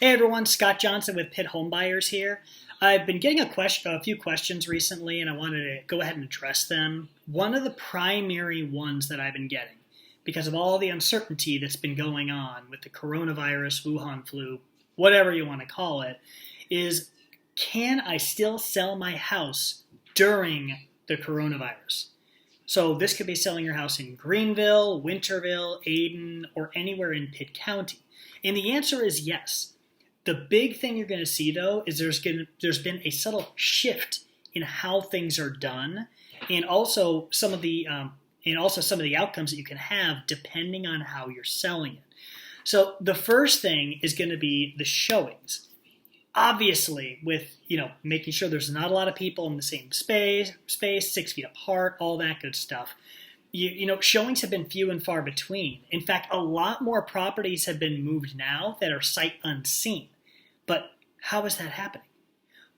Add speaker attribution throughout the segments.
Speaker 1: Hey everyone, Scott Johnson with Pitt Homebuyers here. I've been getting a few questions recently, and I wanted to go ahead and address them. One of the primary ones that I've been getting, because of all the uncertainty that's been going on with the coronavirus, Wuhan flu, whatever you want to call it, is can I still sell my house during the coronavirus? So this could be selling your house in Greenville, Winterville, Ayden, or anywhere in Pitt County. And the answer is yes. The big thing you're going to see, though, is there's been a subtle shift in how things are done, and also some of the outcomes that you can have depending on how you're selling it. So the first thing is going to be the showings. Obviously, with making sure there's not a lot of people in the same space, 6 feet apart, all that good stuff. Showings have been few and far between. In fact, a lot more properties have been moved now that are sight unseen. But how is that happening?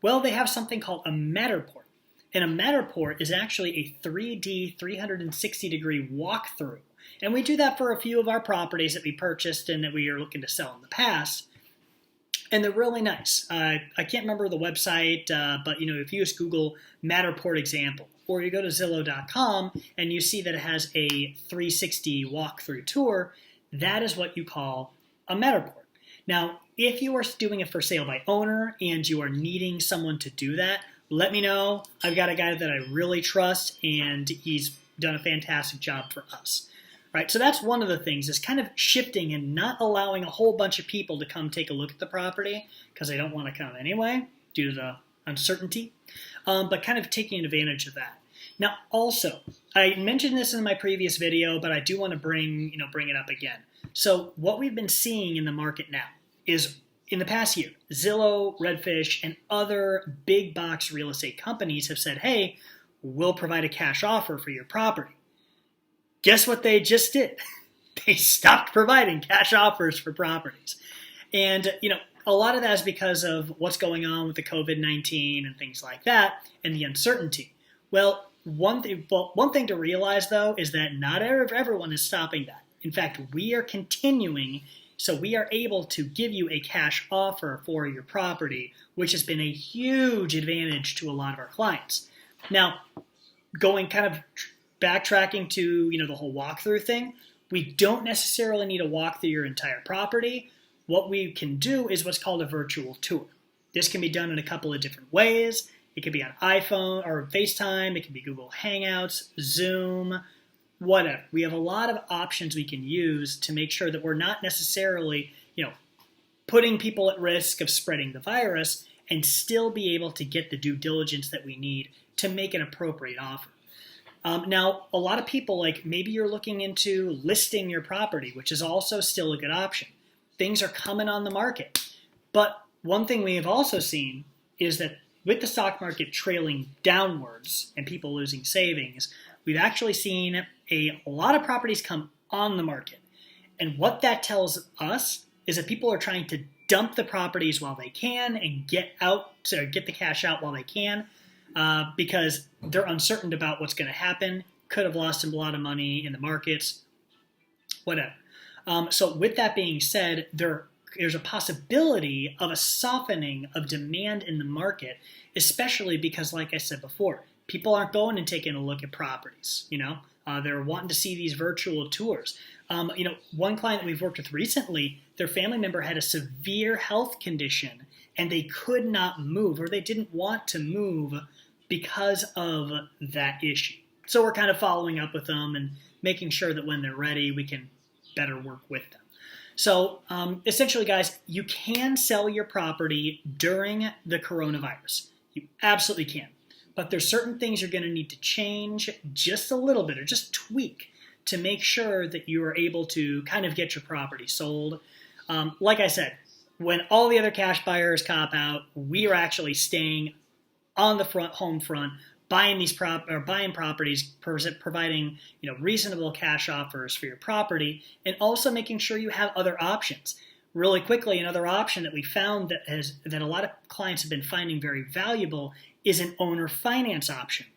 Speaker 1: Well, they have something called a Matterport. And a Matterport is actually a 3D 360-degree walkthrough. And we do that for a few of our properties that we purchased and that we are looking to sell in the past. And they're really nice. I can't remember the website, but if you just Google Matterport example, or you go to Zillow.com and you see that it has a 360 walkthrough tour, that is what you call a Matterport. Now, if you are doing it for sale by owner and you are needing someone to do that, let me know. I've got a guy that I really trust, and he's done a fantastic job for us. Right, so that's one of the things, is kind of shifting and not allowing a whole bunch of people to come take a look at the property because they don't want to come anyway due to the uncertainty, but kind of taking advantage of that. Now, also, I mentioned this in my previous video, but I do want to bring it up again. So what we've been seeing in the market now is, in the past year, Zillow, Redfish, and other big box real estate companies have said, hey, we'll provide a cash offer for your property. Guess what they just did? They stopped providing cash offers for properties. And, a lot of that is because of what's going on with the COVID-19 and things like that, and the uncertainty. Well, one thing to realize, though, is that not everyone is stopping that. In fact, we are continuing, so we are able to give you a cash offer for your property, which has been a huge advantage to a lot of our clients. Now, going kind of backtracking to the whole walkthrough thing, we don't necessarily need to walk through your entire property. What we can do is what's called a virtual tour. This can be done in a couple of different ways. It can be on iPhone or FaceTime. It can be Google Hangouts, Zoom, whatever. We have a lot of options we can use to make sure that we're not necessarily putting people at risk of spreading the virus, and still be able to get the due diligence that we need to make an appropriate offer. Now, a lot of people, maybe you're looking into listing your property, which is also still a good option. Things are coming on the market. But one thing we have also seen is that with the stock market trailing downwards and people losing savings, we've actually seen a lot of properties come on the market. And what that tells us is that people are trying to dump the properties while they can and get the cash out while they can. Because they're uncertain about what's going to happen, could have lost a lot of money in the markets, whatever. So with that being said, there's a possibility of a softening of demand in the market, especially because, like I said before, people aren't going and taking a look at properties. They're wanting to see these virtual tours. One client that we've worked with recently, their family member had a severe health condition, and they could not move, or they didn't want to move because of that issue. So we're kind of following up with them and making sure that when they're ready, we can better work with them. So essentially, guys, you can sell your property during the coronavirus. You absolutely can. But there's certain things you're going to need to change just a little bit, or just tweak, to make sure that you are able to kind of get your property sold. Like I said, when all the other cash buyers cop out, we are actually staying on the home front, buying properties, providing reasonable cash offers for your property, and also making sure you have other options. Really quickly, another option that we found that a lot of clients have been finding very valuable is an owner finance option.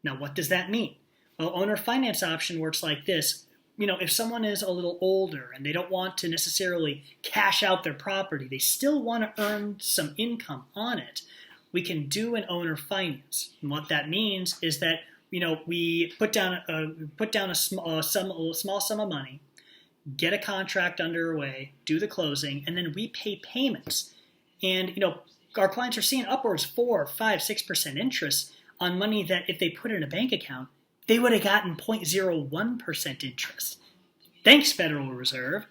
Speaker 1: Now, what does that mean? Well, owner finance option works like this. if someone is a little older and they don't want to necessarily cash out their property, they still want to earn some income on it, we can do an owner finance. And what that means is that we put down a small sum of money, get a contract underway, do the closing, and then we pay payments. And our clients are seeing upwards 4, 5, 6% interest on money that if they put it in a bank account, they would have gotten 0.01% interest. Thanks, Federal Reserve.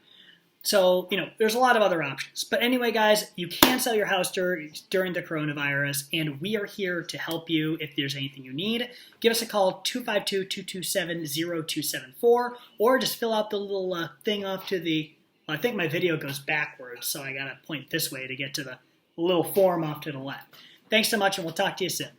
Speaker 1: So, there's a lot of other options. But anyway, guys, you can sell your house during the coronavirus, and we are here to help you if there's anything you need. Give us a call, 252-227-0274, or just fill out the little thing off to the, I think my video goes backwards, so I got to point this way to get to the little form off to the left. Thanks so much, and we'll talk to you soon.